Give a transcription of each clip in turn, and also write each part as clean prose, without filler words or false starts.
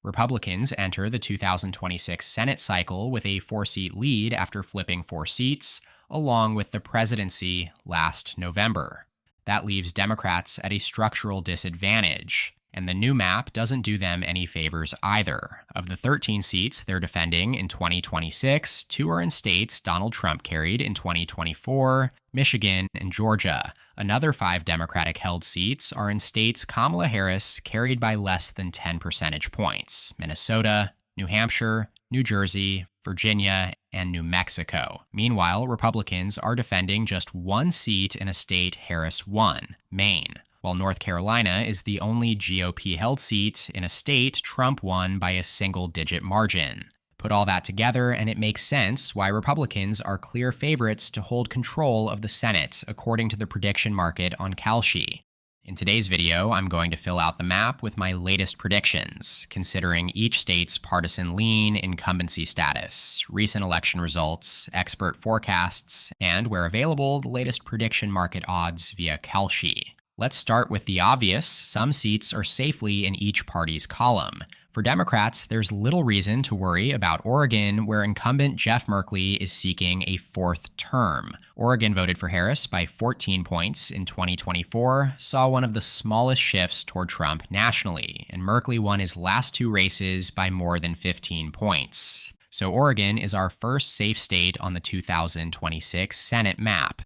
Republicans enter the 2026 Senate cycle with a 4-seat lead after flipping 4 seats, along with the presidency last November. That leaves Democrats at a structural disadvantage, and the new map doesn't do them any favors either. Of the 13 seats they're defending in 2026, 2 are in states Donald Trump carried in 2024, Michigan and Georgia. Another 5 Democratic-held seats are in states Kamala Harris carried by less than 10 percentage points: Minnesota, New Hampshire, New Jersey, Virginia, and New Mexico. Meanwhile, Republicans are defending just 1 seat in a state Harris won, Maine, while North Carolina is the only GOP-held seat in a state Trump won by a single-digit margin. Put all that together, and it makes sense why Republicans are clear favorites to hold control of the Senate, according to the prediction market on Kalshi. In today's video, I'm going to fill out the map with my latest predictions, considering each state's partisan lean, incumbency status, recent election results, expert forecasts, and, where available, the latest prediction market odds via Kalshi. Let's start with the obvious. Some seats are safely in each party's column. For Democrats, there's little reason to worry about Oregon, where incumbent Jeff Merkley is seeking a 4th term. Oregon voted for Harris by 14 points in 2024, saw one of the smallest shifts toward Trump nationally, and Merkley won his last 2 races by more than 15 points. So Oregon is our first safe state on the 2026 Senate map.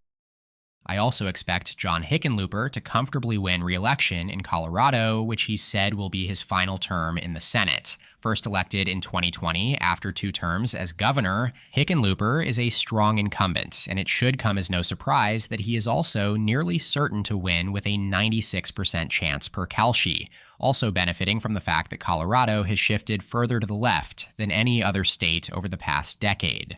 I also expect John Hickenlooper to comfortably win re-election in Colorado, which he said will be his final term in the Senate. First elected in 2020 after 2 terms as governor, Hickenlooper is a strong incumbent, and it should come as no surprise that he is also nearly certain to win with a 96% chance per Kalshi, also benefiting from the fact that Colorado has shifted further to the left than any other state over the past decade.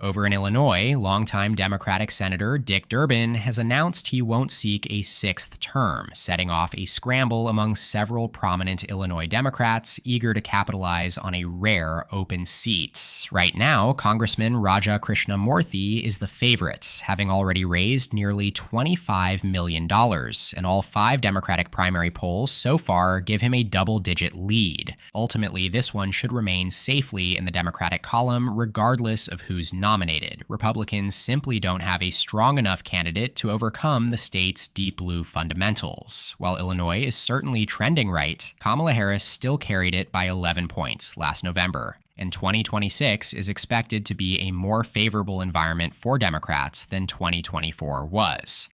Over in Illinois, longtime Democratic Senator Dick Durbin has announced he won't seek a 6th term, setting off a scramble among several prominent Illinois Democrats eager to capitalize on a rare open seat. Right now, Congressman Raja Krishnamurthy is the favorite, having already raised nearly $25 million, and all 5 Democratic primary polls so far give him a double-digit lead. Ultimately, this one should remain safely in the Democratic column regardless of who's nominated. Republicans simply don't have a strong enough candidate to overcome the state's deep blue fundamentals. While Illinois is certainly trending right, Kamala Harris still carried it by 11 points last November, and 2026 is expected to be a more favorable environment for Democrats than 2024 was.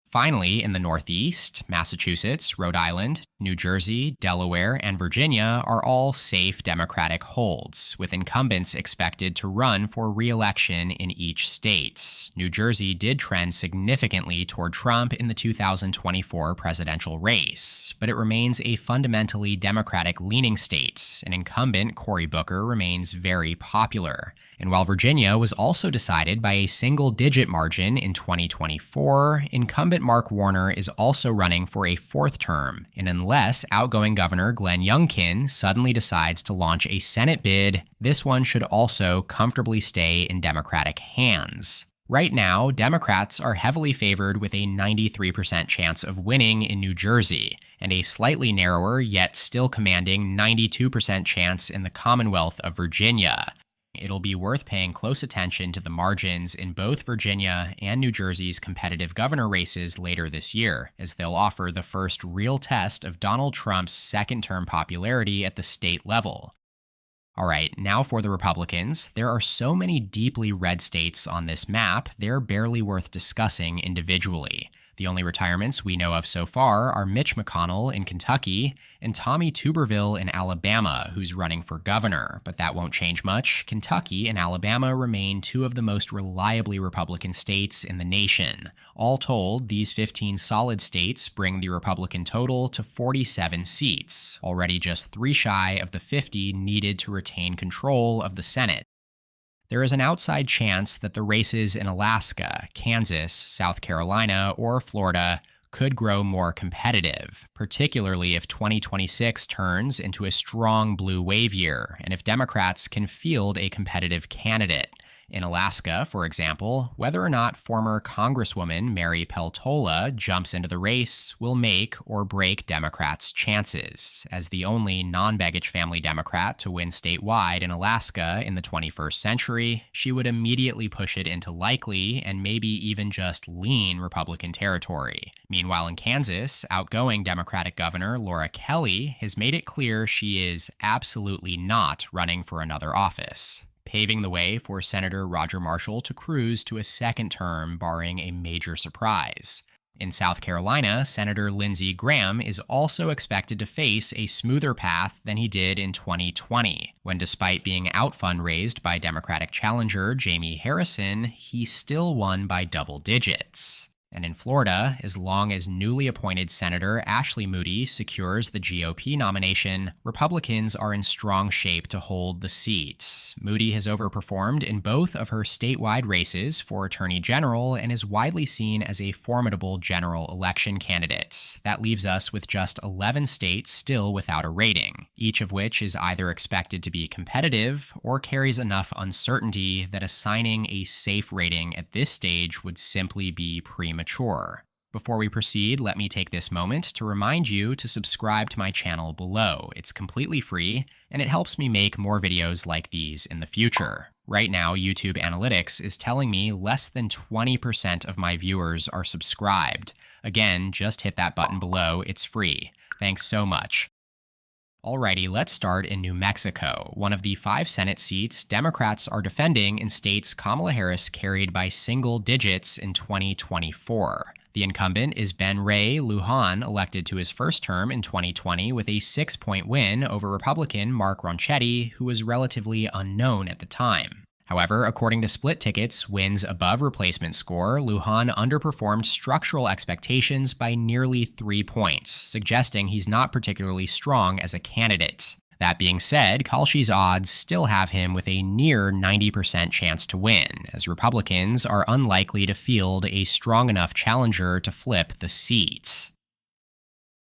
Finally, in the Northeast, Massachusetts, Rhode Island, New Jersey, Delaware, and Virginia are all safe Democratic holds, with incumbents expected to run for re-election in each state. New Jersey did trend significantly toward Trump in the 2024 presidential race, but it remains a fundamentally Democratic-leaning state, and incumbent Cory Booker remains very popular. And while Virginia was also decided by a single-digit margin in 2024, incumbent Mark Warner is also running for a 4th term, and unless outgoing Governor Glenn Youngkin suddenly decides to launch a Senate bid, this one should also comfortably stay in Democratic hands. Right now, Democrats are heavily favored with a 93% chance of winning in New Jersey, and a slightly narrower yet still commanding 92% chance in the Commonwealth of Virginia. It'll be worth paying close attention to the margins in both Virginia and New Jersey's competitive governor races later this year, as they'll offer the first real test of Donald Trump's second-term popularity at the state level. All right, now for the Republicans. There are so many deeply red states on this map, they're barely worth discussing individually. The only retirements we know of so far are Mitch McConnell in Kentucky and Tommy Tuberville in Alabama, who's running for governor, but that won't change much. Kentucky and Alabama remain 2 of the most reliably Republican states in the nation. All told, these 15 solid states bring the Republican total to 47 seats, already just 3 shy of the 50 needed to retain control of the Senate. There is an outside chance that the races in Alaska, Kansas, South Carolina, or Florida could grow more competitive, particularly if 2026 turns into a strong blue wave year and if Democrats can field a competitive candidate. In Alaska, for example, whether or not former Congresswoman Mary Peltola jumps into the race will make or break Democrats' chances. As the only non-Begich family Democrat to win statewide in Alaska in the 21st century, she would immediately push it into likely and maybe even just lean Republican territory. Meanwhile, in Kansas, outgoing Democratic Governor Laura Kelly has made it clear she is absolutely not running for another office, paving the way for Senator Roger Marshall to cruise to a second term, barring a major surprise. In South Carolina, Senator Lindsey Graham is also expected to face a smoother path than he did in 2020, when despite being out-fundraised by Democratic challenger Jamie Harrison, he still won by double digits. And in Florida, as long as newly appointed Senator Ashley Moody secures the GOP nomination, Republicans are in strong shape to hold the seat. Moody has overperformed in both of her statewide races for Attorney General and is widely seen as a formidable general election candidate. That leaves us with just 11 states still without a rating, each of which is either expected to be competitive or carries enough uncertainty that assigning a safe rating at this stage would simply be premature. Before we proceed, let me take this moment to remind you to subscribe to my channel below. It's completely free, and it helps me make more videos like these in the future. Right now, YouTube Analytics is telling me less than 20% of my viewers are subscribed. Again, just hit that button below. It's free. Thanks so much. Alrighty, let's start in New Mexico, one of the 5 Senate seats Democrats are defending in states Kamala Harris carried by single digits in 2024. The incumbent is Ben Ray Lujan, elected to his first term in 2020 with a 6-point win over Republican Mark Ronchetti, who was relatively unknown at the time. However, according to split tickets, wins above replacement score, Lujan underperformed structural expectations by nearly 3 points, suggesting he's not particularly strong as a candidate. That being said, Kalshi's odds still have him with a near 90% chance to win, as Republicans are unlikely to field a strong enough challenger to flip the seat.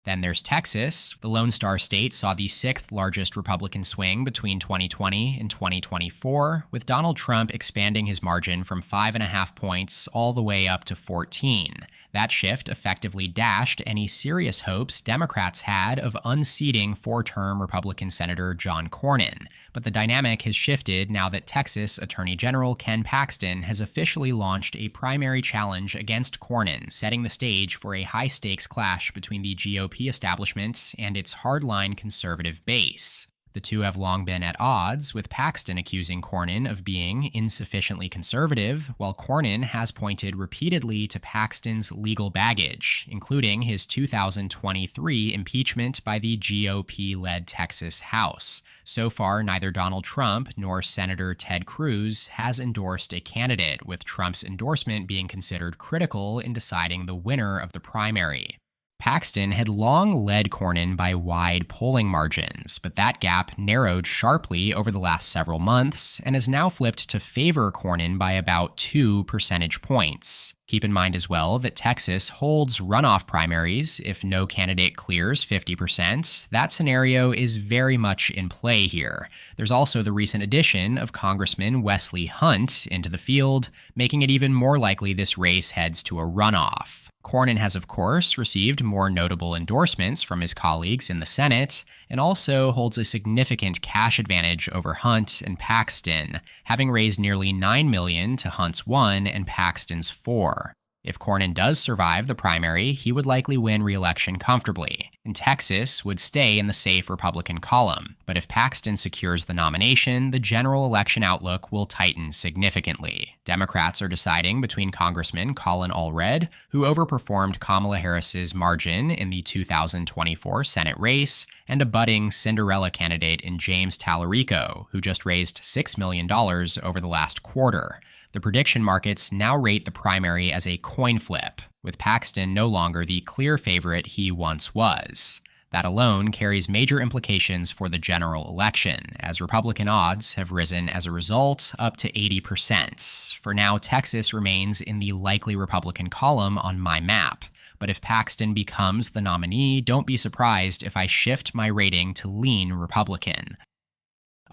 Then there's Texas. The Lone Star State saw the 6th largest Republican swing between 2020 and 2024, with Donald Trump expanding his margin from 5.5 points all the way up to 14. That shift effectively dashed any serious hopes Democrats had of unseating 4-term Republican Senator John Cornyn. But the dynamic has shifted now that Texas Attorney General Ken Paxton has officially launched a primary challenge against Cornyn, setting the stage for a high-stakes clash between the GOP establishment and its hardline conservative base. The two have long been at odds, with Paxton accusing Cornyn of being insufficiently conservative, while Cornyn has pointed repeatedly to Paxton's legal baggage, including his 2023 impeachment by the GOP-led Texas House. So far, neither Donald Trump nor Senator Ted Cruz has endorsed a candidate, with Trump's endorsement being considered critical in deciding the winner of the primary. Paxton had long led Cornyn by wide polling margins, but that gap narrowed sharply over the last several months and has now flipped to favor Cornyn by about 2 percentage points. Keep in mind as well that Texas holds runoff primaries. If no candidate clears 50%, that scenario is very much in play here. There's also the recent addition of Congressman Wesley Hunt into the field, making it even more likely this race heads to a runoff. Cornyn has, of course, received more notable endorsements from his colleagues in the Senate, and also holds a significant cash advantage over Hunt and Paxton, having raised nearly $9 million to Hunt's $1 and Paxton's $4. If Cornyn does survive the primary, he would likely win re-election comfortably, and Texas would stay in the safe Republican column. But if Paxton secures the nomination, the general election outlook will tighten significantly. Democrats are deciding between Congressman Colin Allred, who overperformed Kamala Harris's margin in the 2024 Senate race, and a budding Cinderella candidate in James Tallarico, who just raised $6 million over the last quarter. The prediction markets now rate the primary as a coin flip, with Paxton no longer the clear favorite he once was. That alone carries major implications for the general election, as Republican odds have risen as a result up to 80%. For now, Texas remains in the likely Republican column on my map. But if Paxton becomes the nominee, don't be surprised if I shift my rating to lean Republican.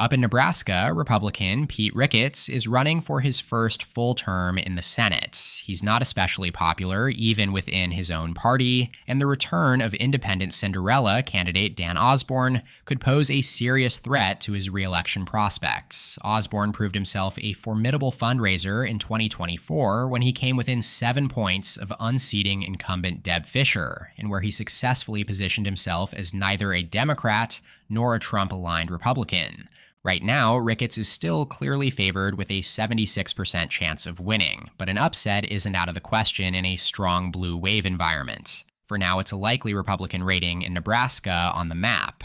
Up in Nebraska, Republican Pete Ricketts is running for his first full term in the Senate. He's not especially popular, even within his own party, and the return of independent Cinderella candidate Dan Osborne could pose a serious threat to his re-election prospects. Osborne proved himself a formidable fundraiser in 2024 when he came within 7 points of unseating incumbent Deb Fischer, and where he successfully positioned himself as neither a Democrat nor a Trump-aligned Republican. Right now, Ricketts is still clearly favored with a 76% chance of winning, but an upset isn't out of the question in a strong blue wave environment. For now, it's a likely Republican rating in Nebraska on the map.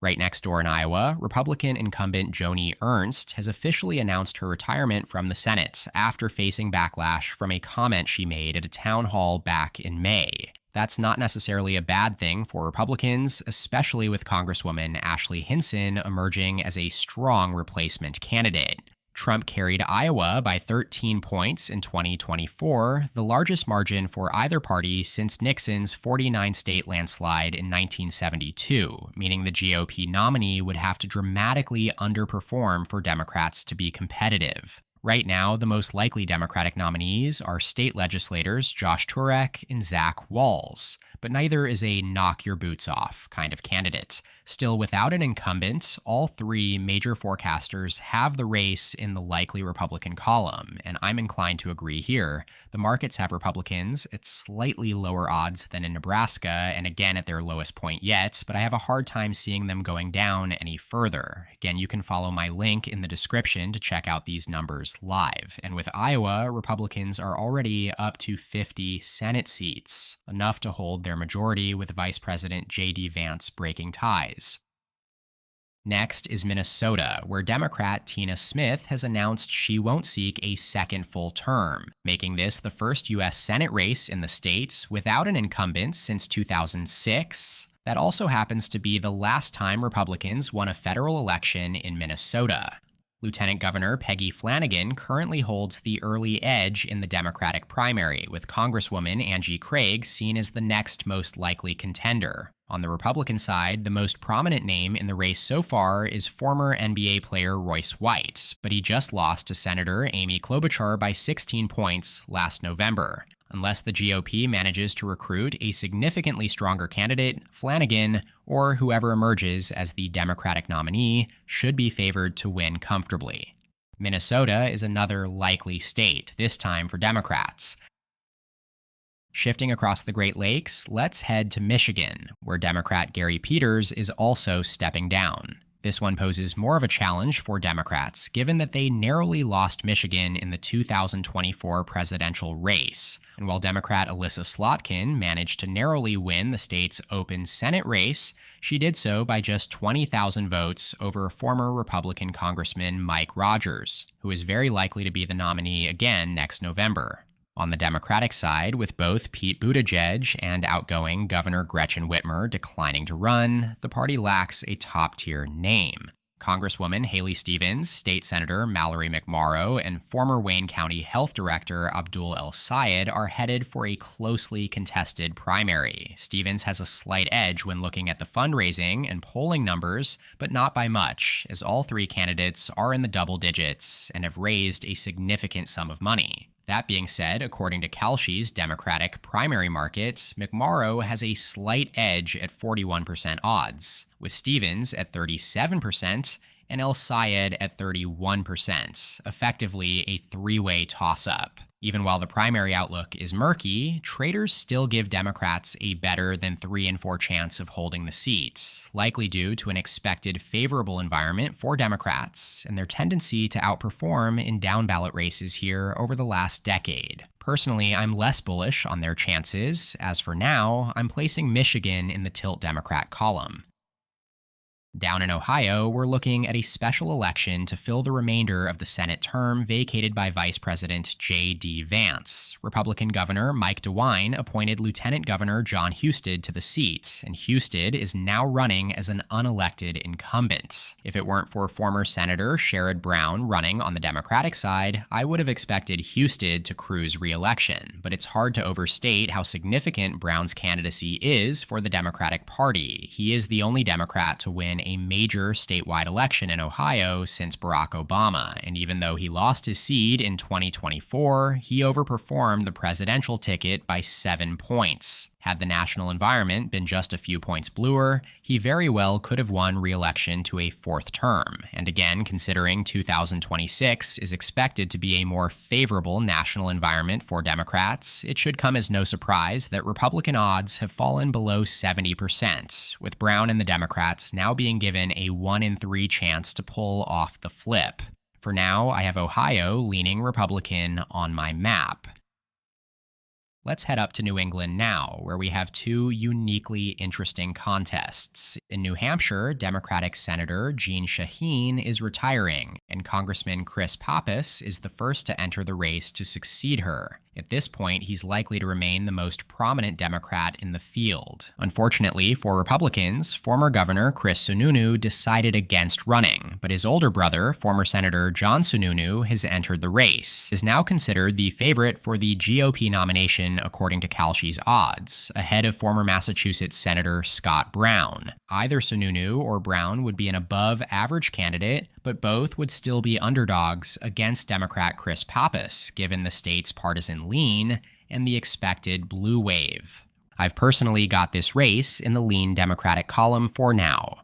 Right next door in Iowa, Republican incumbent Joni Ernst has officially announced her retirement from the Senate after facing backlash from a comment she made at a town hall back in May. That's not necessarily a bad thing for Republicans, especially with Congresswoman Ashley Hinson emerging as a strong replacement candidate. Trump carried Iowa by 13 points in 2024, the largest margin for either party since Nixon's 49-state landslide in 1972, meaning the GOP nominee would have to dramatically underperform for Democrats to be competitive. Right now, the most likely Democratic nominees are state legislators Josh Turek and Zach Walz, but neither is a knock-your-boots-off kind of candidate. Still, without an incumbent, all three major forecasters have the race in the likely Republican column, and I'm inclined to agree here. The markets have Republicans at slightly lower odds than in Nebraska, and again at their lowest point yet, but I have a hard time seeing them going down any further. Again, you can follow my link in the description to check out these numbers live. And with Iowa, Republicans are already up to 50 Senate seats, enough to hold their majority with Vice President J.D. Vance breaking ties. Next is Minnesota, where Democrat Tina Smith has announced she won't seek a second full term, making this the first U.S. Senate race in the state without an incumbent since 2006. That also happens to be the last time Republicans won a federal election in Minnesota. Lieutenant Governor Peggy Flanagan currently holds the early edge in the Democratic primary, with Congresswoman Angie Craig seen as the next most likely contender. On the Republican side, the most prominent name in the race so far is former NBA player Royce White, but he just lost to Senator Amy Klobuchar by 16 points last November. Unless the GOP manages to recruit a significantly stronger candidate, Flanagan, or whoever emerges as the Democratic nominee, should be favored to win comfortably. Minnesota is another likely state, this time for Democrats. Shifting across the Great Lakes, let's head to Michigan, where Democrat Gary Peters is also stepping down. This one poses more of a challenge for Democrats, given that they narrowly lost Michigan in the 2024 presidential race. And while Democrat Alyssa Slotkin managed to narrowly win the state's open Senate race, she did so by just 20,000 votes over former Republican Congressman Mike Rogers, who is very likely to be the nominee again next November. On the Democratic side, with both Pete Buttigieg and outgoing Governor Gretchen Whitmer declining to run, the party lacks a top-tier name. Congresswoman Haley Stevens, State Senator Mallory McMorrow, and former Wayne County Health Director Abdul El Sayed are headed for a closely contested primary. Stevens has a slight edge when looking at the fundraising and polling numbers, but not by much, as all three candidates are in the double digits and have raised a significant sum of money. That being said, according to Kalshi's Democratic primary market, McMorrow has a slight edge at 41% odds, with Stevens at 37% and El Sayed at 31%, effectively a three-way toss-up. Even while the primary outlook is murky, traders still give Democrats a better than 3 in 4 chance of holding the seats, likely due to an expected favorable environment for Democrats and their tendency to outperform in down-ballot races here over the last decade. Personally, I'm less bullish on their chances. As for now, I'm placing Michigan in the tilt Democrat column. Down in Ohio, we're looking at a special election to fill the remainder of the Senate term vacated by Vice President J.D. Vance. Republican Governor Mike DeWine appointed Lieutenant Governor John Husted to the seat, and Husted is now running as an unelected incumbent. If it weren't for former Senator Sherrod Brown running on the Democratic side, I would have expected Husted to cruise re-election, but it's hard to overstate how significant Brown's candidacy is for the Democratic Party. He is the only Democrat to win a major statewide election in Ohio since Barack Obama, and even though he lost his seat in 2024, he overperformed the presidential ticket by 7 points. Had the national environment been just a few points bluer, he very well could have won re-election to a fourth term. And again, considering 2026 is expected to be a more favorable national environment for Democrats, it should come as no surprise that Republican odds have fallen below 70%, with Brown and the Democrats now being given a 1 in 3 chance to pull off the flip. For now, I have Ohio leaning Republican on my map. Let's head up to New England now, where we have two uniquely interesting contests. In New Hampshire, Democratic Senator Jeanne Shaheen is retiring, and Congressman Chris Pappas is the first to enter the race to succeed her. At this point, he's likely to remain the most prominent Democrat in the field. Unfortunately for Republicans, former Governor Chris Sununu decided against running, but his older brother, former Senator John Sununu, has entered the race, is now considered the favorite for the GOP nomination according to Kalshi's odds, ahead of former Massachusetts Senator Scott Brown. Either Sununu or Brown would be an above-average candidate, but both would still be underdogs against Democrat Chris Pappas, given the state's partisan lean and the expected blue wave. I've personally got this race in the lean Democratic column for now.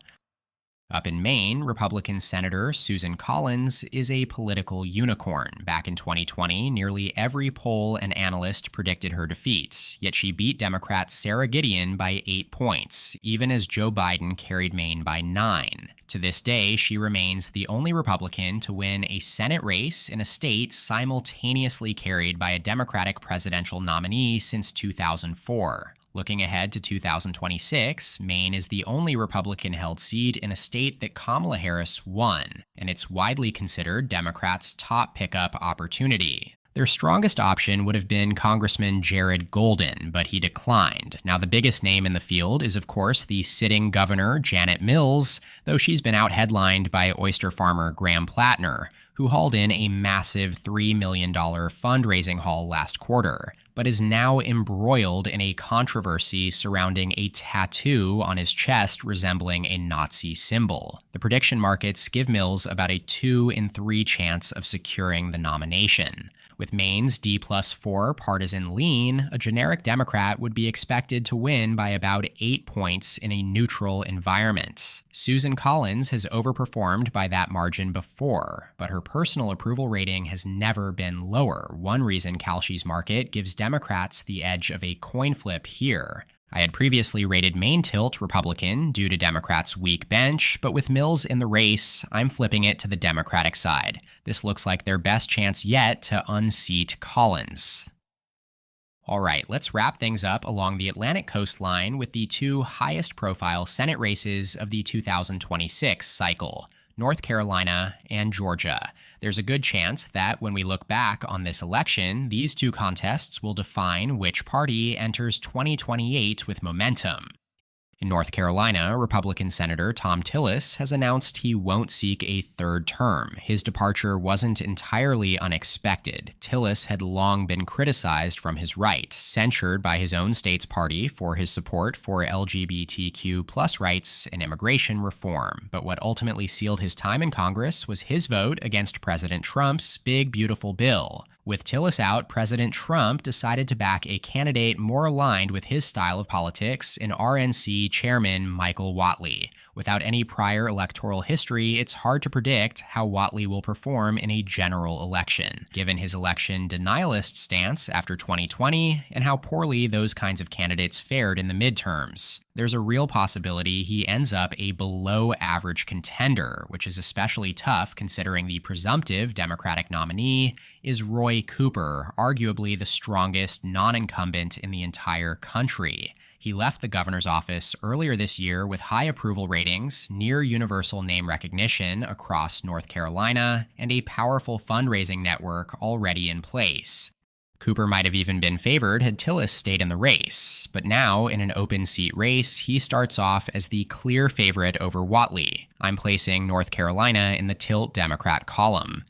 Up in Maine, Republican Senator Susan Collins is a political unicorn. Back in 2020, nearly every poll and analyst predicted her defeat, yet she beat Democrat Sarah Gideon by 8 points, even as Joe Biden carried Maine by 9. To this day, she remains the only Republican to win a Senate race in a state simultaneously carried by a Democratic presidential nominee since 2004. Looking ahead to 2026, Maine is the only Republican-held seat in a state that Kamala Harris won, and it's widely considered Democrats' top pickup opportunity. Their strongest option would have been Congressman Jared Golden, but he declined. Now, the biggest name in the field is, of course, the sitting governor, Janet Mills, though she's been out-headlined by oyster farmer Graham Plattner, who hauled in a massive $3 million fundraising haul last quarter, but is now embroiled in a controversy surrounding a tattoo on his chest resembling a Nazi symbol. The prediction markets give Mills about a 2 in 3 chance of securing the nomination. With Maine's D+4 partisan lean, a generic Democrat would be expected to win by about 8 points in a neutral environment. Susan Collins has overperformed by that margin before, but her personal approval rating has never been lower. One reason Kalshi's market gives Democrats the edge of a coin flip here. I had previously rated Maine tilt Republican due to Democrats' weak bench, but with Mills in the race, I'm flipping it to the Democratic side. This looks like their best chance yet to unseat Collins. All right, let's wrap things up along the Atlantic coastline with the two highest-profile Senate races of the 2026 cycle, North Carolina and Georgia. There's a good chance that when we look back on this election, these two contests will define which party enters 2028 with momentum. In North Carolina, Republican Senator Thom Tillis has announced he won't seek a third term. His departure wasn't entirely unexpected. Tillis had long been criticized from his right, censured by his own state's party for his support for LGBTQ+ rights and immigration reform. But what ultimately sealed his time in Congress was his vote against President Trump's Big Beautiful Bill. With Tillis out, President Trump decided to back a candidate more aligned with his style of politics in RNC Chairman Michael Whatley. Without any prior electoral history, it's hard to predict how Whatley will perform in a general election, given his election denialist stance after 2020 and how poorly those kinds of candidates fared in the midterms. There's a real possibility he ends up a below-average contender, which is especially tough considering the presumptive Democratic nominee is Roy Cooper, arguably the strongest non-incumbent in the entire country. He left the governor's office earlier this year with high approval ratings, near universal name recognition across North Carolina, and a powerful fundraising network already in place. Cooper might have even been favored had Tillis stayed in the race, but now, in an open seat race, he starts off as the clear favorite over Whatley. I'm placing North Carolina in the tilt Democrat column.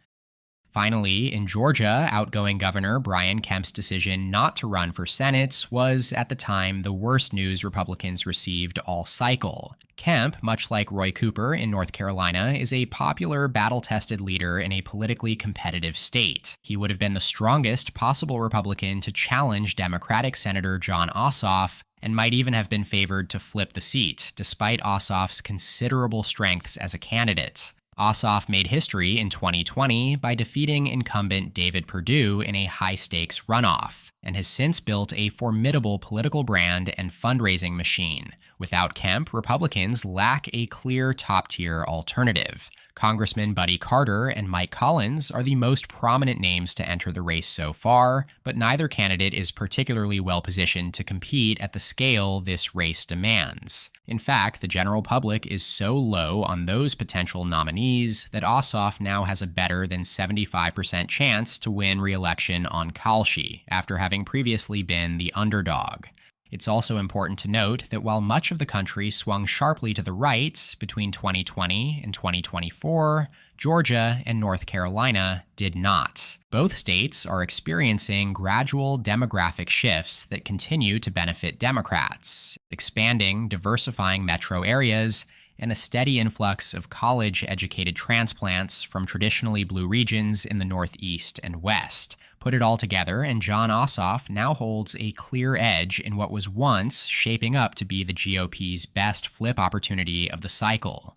Finally, in Georgia, outgoing Governor Brian Kemp's decision not to run for Senate was, at the time, the worst news Republicans received all cycle. Kemp, much like Roy Cooper in North Carolina, is a popular, battle-tested leader in a politically competitive state. He would have been the strongest possible Republican to challenge Democratic Senator Jon Ossoff, and might even have been favored to flip the seat, despite Ossoff's considerable strengths as a candidate. Ossoff made history in 2020 by defeating incumbent David Perdue in a high-stakes runoff, and has since built a formidable political brand and fundraising machine. Without Kemp, Republicans lack a clear top-tier alternative. Congressman Buddy Carter and Mike Collins are the most prominent names to enter the race so far, but neither candidate is particularly well positioned to compete at the scale this race demands. In fact, the general public is so low on those potential nominees that Ossoff now has a better than 75% chance to win re-election on Kalshi, after having previously been the underdog. It's also important to note that while much of the country swung sharply to the right between 2020 and 2024, Georgia and North Carolina did not. Both states are experiencing gradual demographic shifts that continue to benefit Democrats, expanding, diversifying metro areas, and a steady influx of college-educated transplants from traditionally blue regions in the Northeast and West. Put it all together, and Jon Ossoff now holds a clear edge in what was once shaping up to be the GOP's best flip opportunity of the cycle.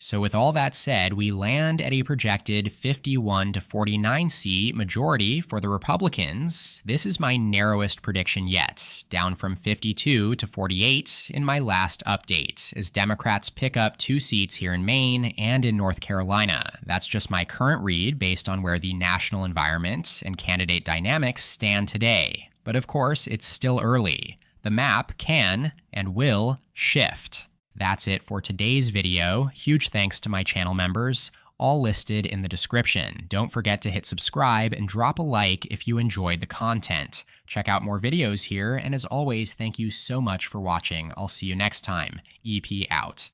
So with all that said, we land at a projected 51 to 49 seat majority for the Republicans. This is my narrowest prediction yet, down from 52 to 48 in my last update, as Democrats pick up 2 seats here in Maine and in North Carolina. That's just my current read based on where the national environment and candidate dynamics stand today. But of course, it's still early. The map can and will shift. That's it for today's video. Huge thanks to my channel members, all listed in the description. Don't forget to hit subscribe and drop a like if you enjoyed the content. Check out more videos here, and as always, thank you so much for watching. I'll see you next time. EP out.